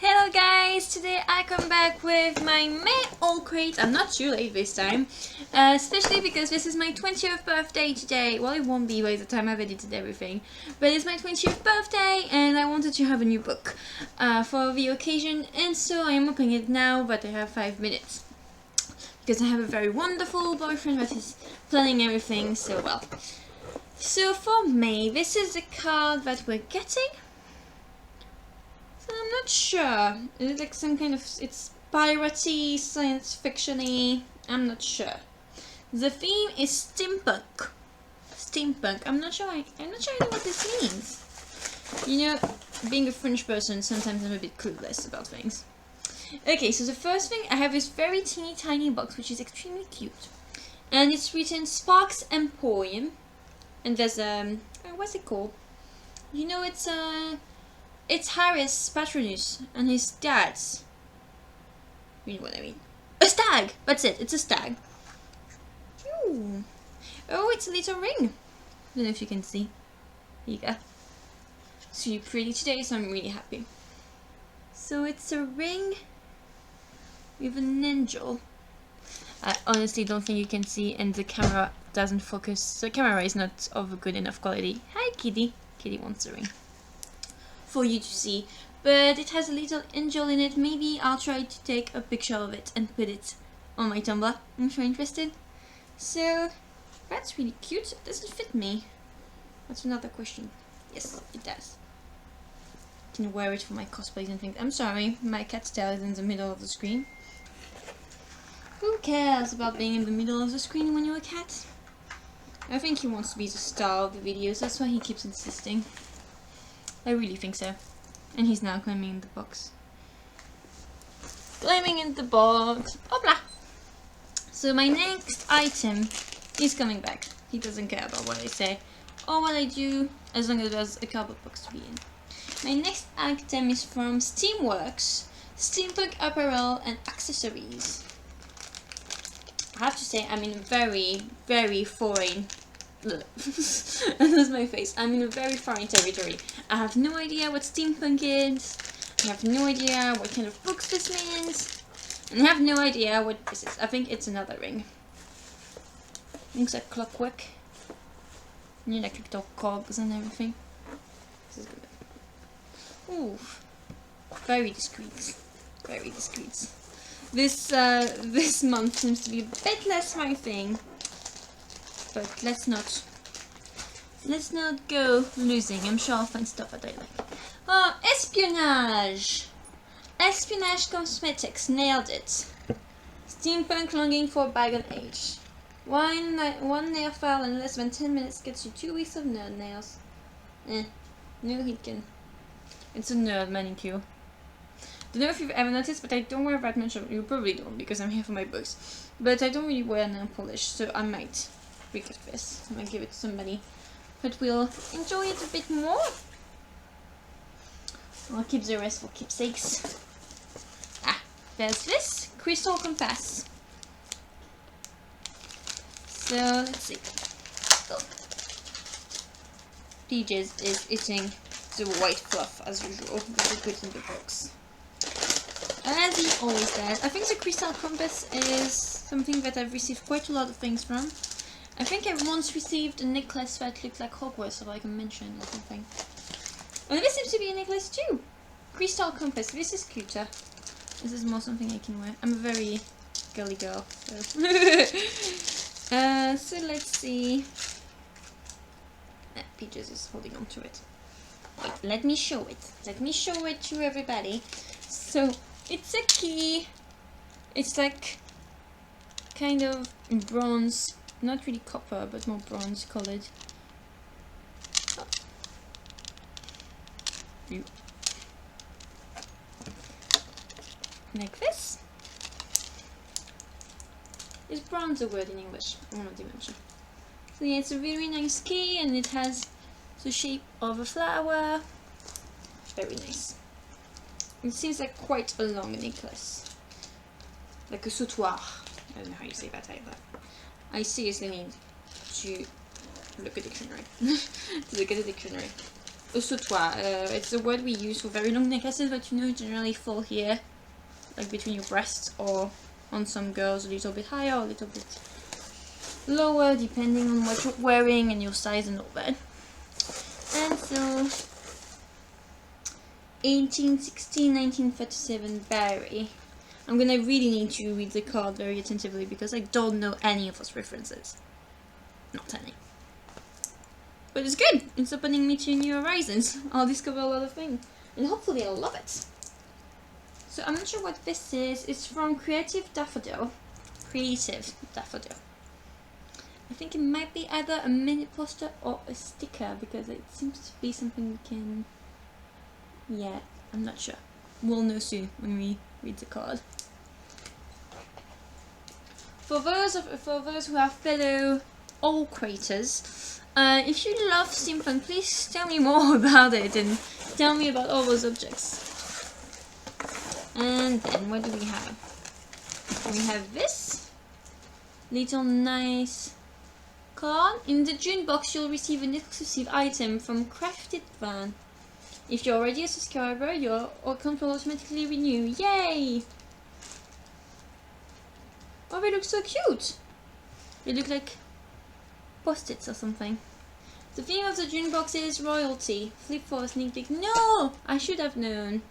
Hello guys, today I come back with my May Owlcrate. I'm not too late this time, especially because this is my 20th birthday today. Well, it won't be by the time I've edited everything, but it's my 20th birthday and I wanted to have a new book for the occasion, and so I am opening it now, but I have 5 minutes because I have a very wonderful boyfriend that is planning everything so well. So for May, this is the card that we're getting. I'm not sure. Is it like some kind of... it's piratey, science fiction-y? I'm not sure. The theme is steampunk. Steampunk. I'm not sure I know what this means. You know, being a French person, sometimes I'm a bit clueless about things. Okay, so the first thing, I have this very teeny tiny box, which is extremely cute. And it's written Sparks Emporium. And there's what's it called? You know, it's Harris Patronus and his dad's. You know what I mean? A stag! That's it, it's a stag. Ooh. Oh, it's a little ring. I don't know if you can see. Here you go. It's really pretty today, so I'm really happy. So it's a ring with an angel. I honestly don't think you can see, and the camera doesn't focus. The camera is not of a good enough quality. Hi, Kitty. Kitty wants a ring for you to see, but it has a little angel in it. Maybe I'll try to take a picture of it and put it on my tumblr if you're interested. So that's really cute. Does it fit me? That's another question. Yes, it does. I can wear it for my cosplays and things. I'm sorry, my cat's tail is in the middle of the screen. Who cares about being in the middle of the screen when you're a cat? I think he wants to be the star of the videos, that's why he keeps insisting. I really think so. And he's now climbing in the box. Climbing in the box. Hopla! So my next item is coming back. He doesn't care about what I say or what I do, as long as there's a cardboard box to be in. My next item is from Steamworks. Steampunk apparel and accessories. I have to say I'm in a very, very foreign... Look, that's my face. I'm in a very foreign territory. I have no idea what steampunk is. I have no idea what kind of books this means. And I have no idea what this is. I think it's another ring. Looks like clockwork. You know, like little cogs and everything. This is good. Ooh, very discreet. Very discreet. This month seems to be a bit less my thing. But let's not go losing. I'm sure I'll find stuff that I like. Oh, espionage! Espionage cosmetics, nailed it. Steampunk longing for bygone age. One nail file in less than 10 minutes gets you 2 weeks of nerd nails. No he can. It's a nerd manicure. Don't know if you've ever noticed, but I don't wear that much of... You probably don't, because I'm here for my books. But I don't really wear nail polish, so I might pick up this. I might give it to somebody that will enjoy it a bit more. I'll keep the rest for keepsakes. Ah, there's this crystal compass. So let's see. So, Peaches is eating the white fluff as usual that we put in the box, as he always does. I think the crystal compass is something that I've received quite a lot of things from. I think I once received a necklace that looked like Hogwarts, or like a mansion or something. And this seems to be a necklace too! Crystal compass, this is cuter. This is more something I can wear. I'm a very girly girl, so... so let's see... Peaches is holding on to it. Wait, let me show it. Let me show it to everybody. So, it's a key. It's like... kind of bronze... not really copper, but more bronze colored. Oh. Like this. Is bronze a word in English? I'm not even sure. So yeah, it's a very nice key, and it has the shape of a flower. Very nice. It seems like quite a long necklace. Like a sautoir. I don't know how you say that either. I seriously need to look at the dictionary. sautoir. It's a word we use for very long necklaces, but you know, generally fall here, like between your breasts, or on some girls a little bit higher or a little bit lower, depending on what you're wearing and your size and all that. And so 1816, 1937 Barry. I'm gonna really need to read the card very attentively because I don't know any of those references. Not any. But it's good. It's opening me to new horizons. I'll discover a lot of things. And hopefully I'll love it. So I'm not sure what this is. It's from Creative Daffodil. Creative Daffodil. I think it might be either a mini poster or a sticker because it seems to be something we can... Yeah, I'm not sure. We'll know soon when we read the card. For those who are fellow Owlcraters, if you love steampunk, please tell me more about it and tell me about all those objects. And then what do we have? We have this little nice card. In the June box, you'll receive an exclusive item from Crafted Van. If you're already a subscriber, your account will automatically renew. Yay! Oh, they look so cute! They look like post-its or something. The theme of the June box is royalty. Flip for a sneak peek. No! I should have known.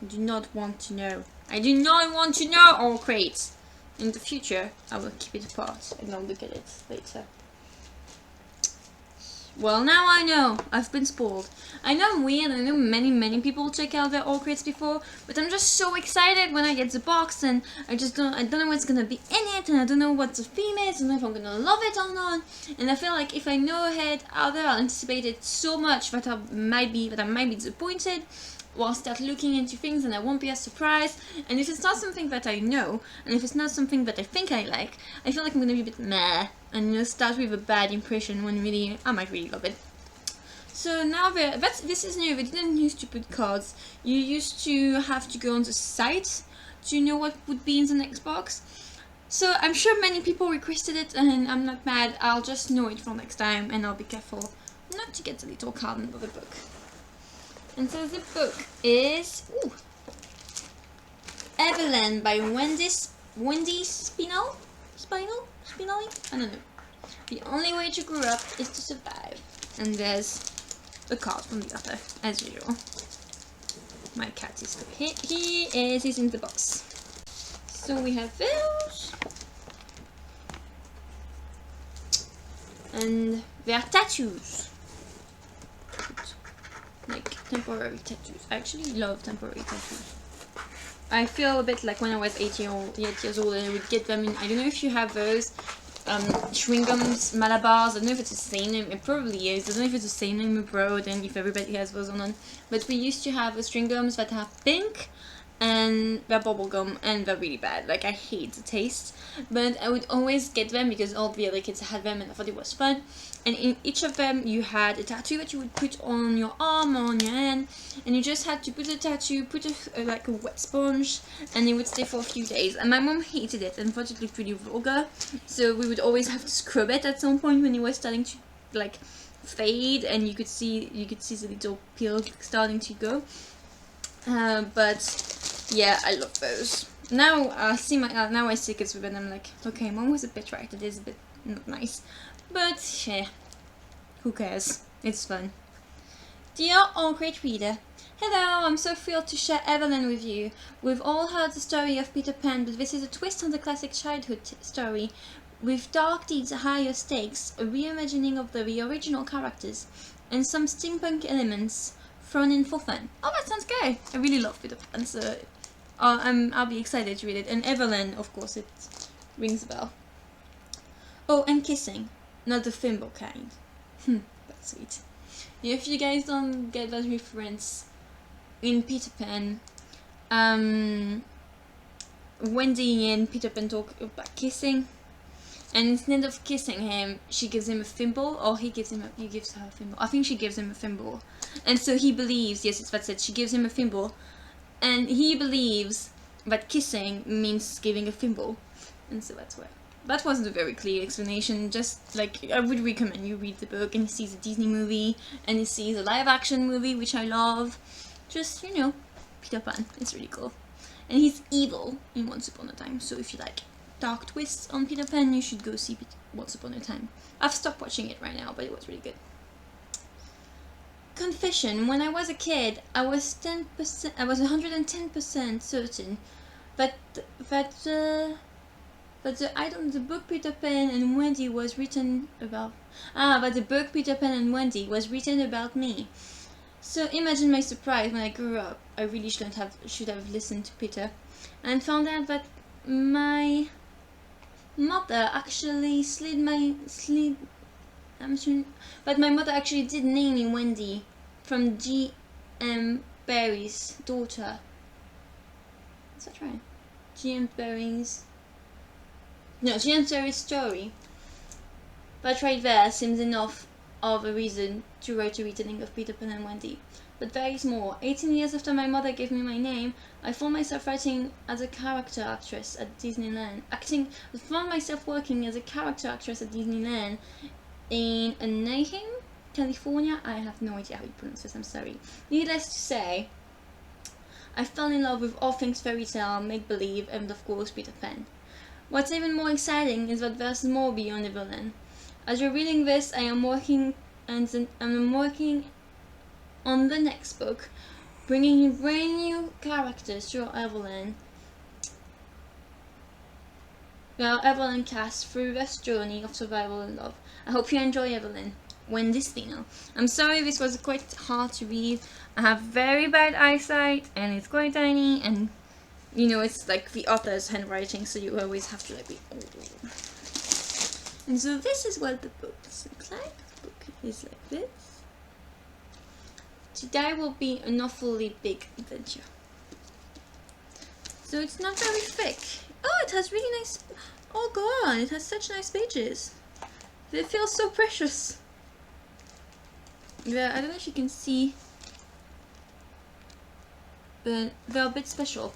I do not want to know. I do not want to know Owlcrate. In the future, I will keep it apart and I'll look at it later. Well, now I know. I've been spoiled. I know I'm weird. I know many people check out their Owlcrates before, but I'm just so excited when I get the box, and I don't know what's gonna be in it, and I don't know what the theme is, and if I'm gonna love it or not. And I feel like if I know ahead out there, I'll anticipate it so much that I might be disappointed. Or I'll start looking into things and I won't be as surprised. And if it's not something that I know, and if it's not something that I think I like, I feel like I'm gonna be a bit meh, and start with a bad impression when really I might really love it. So now this is new. They didn't used to put cards. You used to have to go on the site to know what would be in the next box. So I'm sure many people requested it, and I'm not mad. I'll just know it for next time, and I'll be careful not to get the little card into the book. And so the book is Evelyn by Wendy Spinelli? I don't know. The only way to grow up is to survive. And there's a card from the author, as usual. My cat is here. He's in the box. So we have those. And they are tattoos. Like temporary tattoos. I actually love temporary tattoos. I feel a bit like when I was 8 years old and I would get them in. I don't know if you have those Schwingums, Malabars. I don't know if it's the same name. It probably is. I don't know if it's the same name abroad and if everybody has those or not. But we used to have the Schwingums that are pink and they're bubblegum and they're really bad. Like, I hate the taste. But I would always get them because all the other kids had them and I thought it was fun. And in each of them you had a tattoo that you would put on your arm or on your hand, and you just had to put the tattoo, put like a wet sponge, and it would stay for a few days. And my mom hated it and thought it looked pretty vulgar, so we would always have to scrub it at some point when it was starting to like fade, and you could see the little peel starting to go. But yeah, I love those. Now I see kids with it and I'm like, okay, mom was a bit right, it is a bit not nice. But yeah, who cares? It's fun. Dear Owlcrate reader, hello, I'm so thrilled to share Evelyn with you. We've all heard the story of Peter Pan, but this is a twist on the classic childhood story, with dark deeds, higher stakes, a reimagining of the original characters, and some steampunk elements thrown in for fun. Oh, that sounds great! I really love Peter Pan, so I'll be excited to read it. And Evelyn, of course, it rings a bell. Oh, and kissing. Not the thimble kind. That's sweet. If you guys don't get that reference, in Peter Pan, Wendy and Peter Pan talk about kissing, and instead of kissing him, she gives him a thimble, or he gives her a thimble. I think she gives him a thimble, and so he believes. Yes, that's it. She gives him a thimble, and he believes that kissing means giving a thimble, and so that's why that wasn't a very clear explanation. Just like, I would recommend you read the book and you see the Disney movie and you see the live action movie, which I love. Just, you know, Peter Pan, it's really cool. And he's evil in Once Upon a Time, so if you like dark twists on Peter Pan, you should go see Once Upon a Time. I've stopped watching it right now, but it was really good. Confession: when I was a kid, I was 110% certain that the book Peter Pan and Wendy was written about. But the book Peter Pan and Wendy was written about me. So imagine my surprise when I grew up. I really should have listened to Peter, and found out that my mother actually but my mother actually did name me Wendy from G.M. Barrie's daughter. Is that right? G.M. Barrie's story. But right there seems enough of a reason to write a retelling of Peter Pan and Wendy. But there is more. 18 years after my mother gave me my name, I found myself writing as a character actress at Disneyland. I found myself working as a character actress at Disneyland in Anaheim, California. I have no idea how you pronounce this, I'm sorry. Needless to say, I fell in love with all things fairy tale, make-believe, and of course Peter Pan. What's even more exciting is that there's more beyond Neverland. As you're reading this, I'm working on the next book, bringing in brand new characters to our Evelyn cast through this journey of survival and love. I hope you enjoy Evelyn. Wendy Steno. I'm sorry this was quite hard to read. I have very bad eyesight and it's quite tiny, and you know, it's like the author's handwriting, so you always have to like be And so this is what the book looks like. The book is like this. Today will be an awfully big adventure. So it's not very thick. Oh, it has really nice... Oh god, it has such nice pages. They feel so precious. Yeah, I don't know if you can see, but they're a bit special.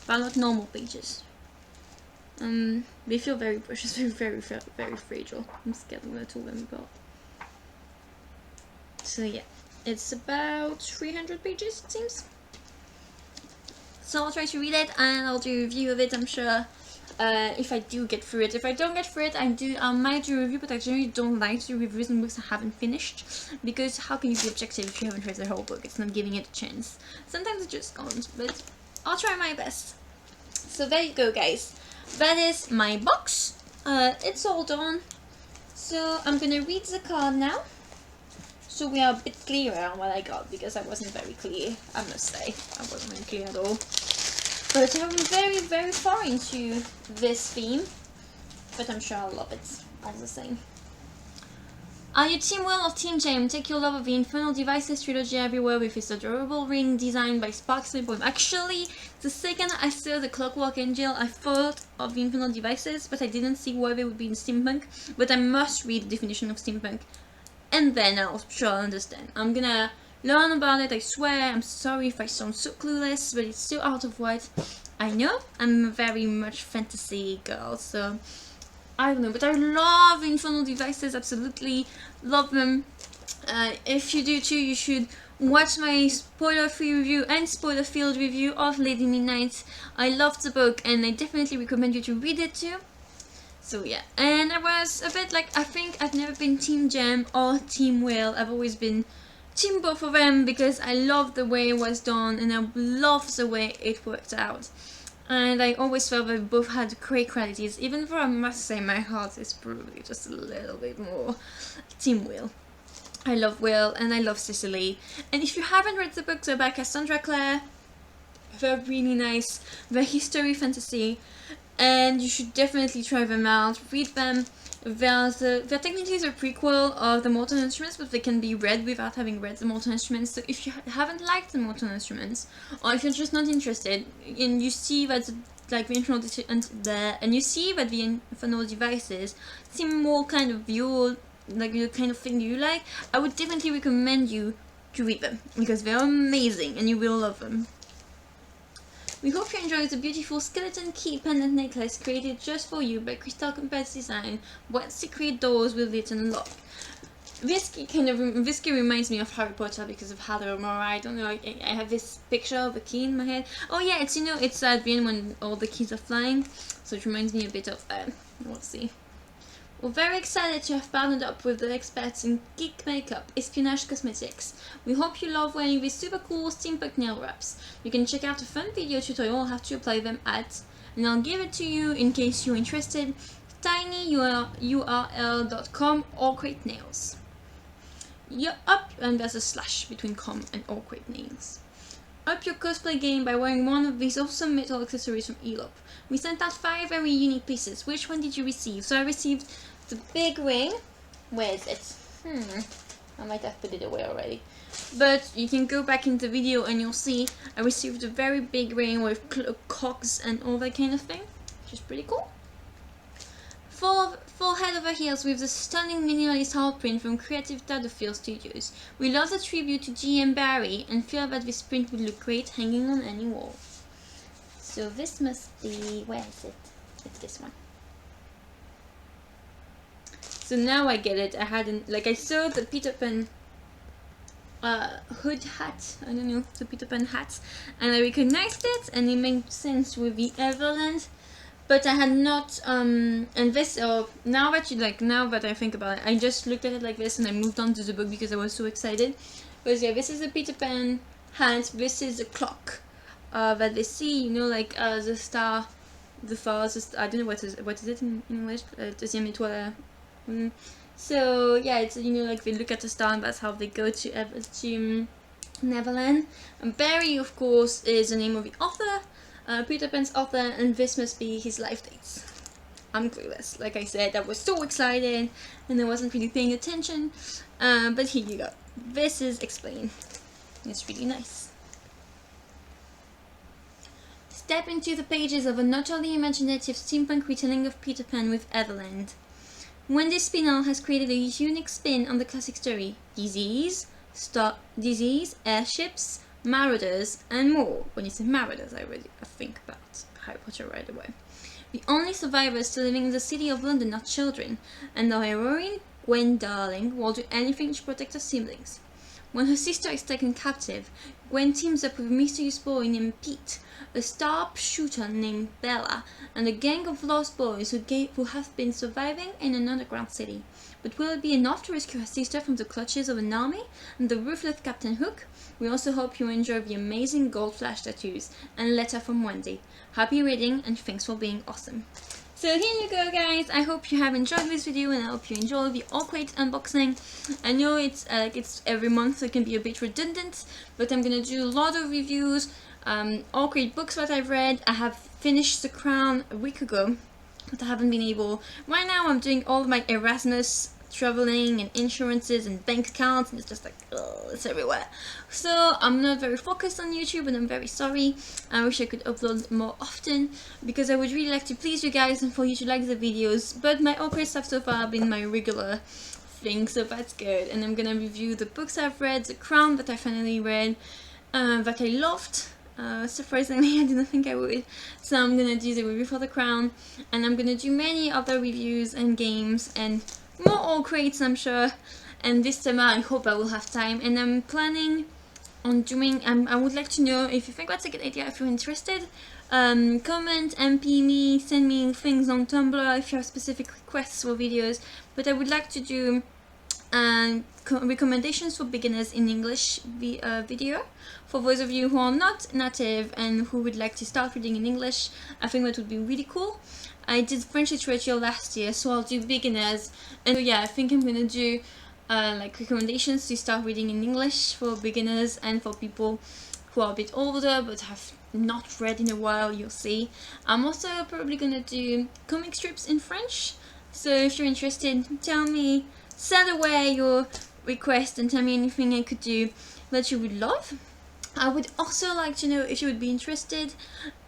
They're not normal pages. They feel very precious, very fragile. I'm scared I'm gonna pull them apart. So yeah, it's about 300 pages, it seems. So I'll try to read it and I'll do a review of it, I'm sure. If I do get through it. If I don't get through it, I might do a review, but I generally don't like to do reviews on books I haven't finished, because how can you be objective if you haven't read the whole book? It's not giving it a chance. Sometimes it just can't, but I'll try my best. So there you go, guys. That is my box. It's all done. So I'm gonna read the card now, so we are a bit clearer on what I got, because I wasn't very clear, I must say. I wasn't very clear at all. But I'm very far into this theme, but I'm sure I'll love it all the same. Are you Team Will or Team Jam? Take your love of the Infernal Devices trilogy everywhere with its adorable ring designed by Sparksley Boy. Actually, the second I saw the Clockwork Angel, I thought of the Infernal Devices, but I didn't see why they would be in steampunk. But I must read the definition of steampunk, and then I'll sure understand. I'm gonna learn about it, I swear. I'm sorry if I sound so clueless, but it's still out of what I know. I'm a very much fantasy girl, so I don't know, but I love Infernal Devices, absolutely love them. If you do too, you should watch my spoiler-free review and spoiler-filled review of Lady Midnight. I love the book and I definitely recommend you to read it too. So yeah, and I was a bit like, I think I've never been Team Jam or Team Will. I've always been Team both of them, because I love the way it was done and I love the way it worked out. And I always felt they both had great qualities, even though I must say my heart is probably just a little bit more Team Will. I love Will and I love Cicely. And if you haven't read the books, they're by Cassandra Clare. They're really nice. They're history fantasy, and you should definitely try them out. Read them. They're technically the prequel of the Mortal Instruments, but they can be read without having read the Mortal Instruments. So if you haven't liked the Mortal Instruments, or if you're just not interested, and you see that you see that the Infernal Devices seem more kind of your, like the kind of thing you like, I would definitely recommend you to read them, because they're amazing and you will love them. We hope you enjoy the beautiful skeleton key pendant necklace created just for you by Crystal Compass Design. What secret doors will it unlock? This key reminds me of Harry Potter because of how they were. I don't know. I have this picture of a key in my head. Oh yeah, it's it's at the end when all the keys are flying, so it reminds me a bit of that. We'll see. We're very excited to have partnered up with the experts in geek makeup, espionage cosmetics. We hope you love wearing these super cool steampunk nail wraps. You can check out a fun video tutorial on how to apply them at, and I'll give it to you in case you're interested, tinyurl.com Owlcrate Nails. You're up, and there's a slash between com and Owlcrate Nails. Up your cosplay game by wearing one of these awesome metal accessories from Elop. We sent out 5 very unique pieces. Which one did you receive? So I received the big ring. Where is it? I might have put it away already. But you can go back in the video and you'll see I received a very big ring with cogs and all that kind of thing, which is pretty cool. Full head over heels with the stunning minimalist heart print from Creative Tadofield Studios. We love the tribute to G.M. Barry and feel that this print would look great hanging on any wall. So this must be, where is it? It's this one. So now I get it. I saw the Peter Pan hood hat, I don't know, the Peter Pan hat, and I recognized it and it made sense with the Everland. But I had not, and this, now that I think about it, I just looked at it like this and I moved on to the book because I was so excited. Because yeah, this is the Peter Pan hat, this is the clock that they see, the star, the stars, I don't know what is it in English, deuxième étoile. So yeah, it's, they look at the star and that's how they go to Neverland. And Barry, of course, is the name of the author. Peter Pan's author, and this must be his life dates. I'm clueless. Like I said, I was so excited and I wasn't really paying attention, but here you go. This is explained. It's really nice. Step into the pages of an utterly imaginative steampunk retelling of Peter Pan with Everland. Wendy Spinell has created a unique spin on the classic story. Disease, airships, marauders, and more. When you say marauders, I think about Harry Potter right away. The only survivors still living in the city of London are children, and our heroine, Gwen Darling, will do anything to protect her siblings. When her sister is taken captive, Gwen teams up with a mysterious boy named Pete, a sharpshooter named Bella, and a gang of lost boys who have been surviving in an underground city. But will it be enough to rescue her sister from the clutches of an army and the ruthless Captain Hook? We also hope you enjoy the amazing gold flash tattoos and letter from Wendy. Happy reading and thanks for being awesome. So here you go, guys. I hope you have enjoyed this video and I hope you enjoy the Owlcrate unboxing. I know it's every month, so it can be a bit redundant, but I'm gonna do a lot of reviews. Owlcrate books that I've read. I have finished The Crown a week ago, but I haven't been able. Right now I'm doing all my Erasmus traveling and insurances and bank accounts, and it's just like, ugh, it's everywhere. So I'm not very focused on YouTube and I'm very sorry. I wish I could upload more often because I would really like to please you guys and for you to like the videos, but my Owlcrate stuff so far have been my regular thing, so that's good. And I'm gonna review the books I've read, The Crown that I finally read, that I loved. Surprisingly, I didn't think I would. So I'm gonna do the review for The Crown, and I'm gonna do many other reviews and games and more Owlcrates, I'm sure. And this summer I hope I will have time, and I'm planning on doing, I would like to know if you think that's a good idea, if you're interested. Comment, MP me, send me things on Tumblr if you have specific requests for videos. But I would like to do recommendations for beginners in English video. For those of you who are not native and who would like to start reading in English, I think that would be really cool. I did French literature last year, so I'll do beginners. And so yeah, I think I'm gonna do recommendations to start reading in English for beginners and for people who are a bit older but have not read in a while, you'll see. I'm also probably gonna do comic strips in French, so if you're interested, tell me, send away your request and tell me anything I could do that you would love. I would also like to know if you would be interested.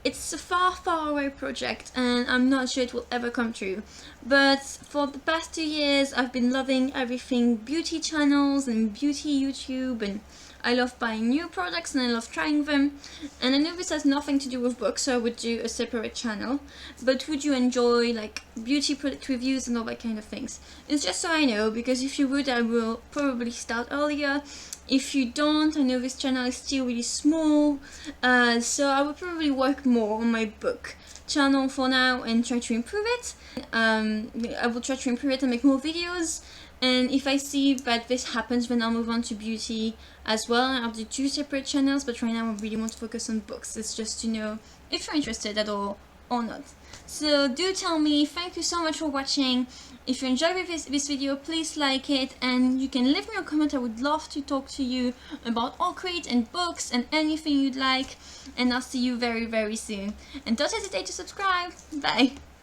It's a far away project and I'm not sure it will ever come true, but for the past 2 years I've been loving everything beauty channels and beauty YouTube, and I love buying new products and I love trying them. And I know this has nothing to do with books, so I would do a separate channel. But would you enjoy like beauty product reviews and all that kind of things? It's just so I know, because if you would, I will probably start earlier. If you don't, I know this channel is still really small, so I will probably work more on my book channel for now and try to improve it. I will try to improve it and make more videos, and if I see that this happens, then I'll move on to beauty as well. I'll do 2 separate channels, but right now I really want to focus on books. It's just to know if you're interested at all or not. So do tell me. Thank you so much for watching. If you enjoyed this video, please like it, and you can leave me a comment. I would love to talk to you about Owlcrate and books and anything you'd like, and I'll see you very, very soon. And don't hesitate to subscribe. Bye!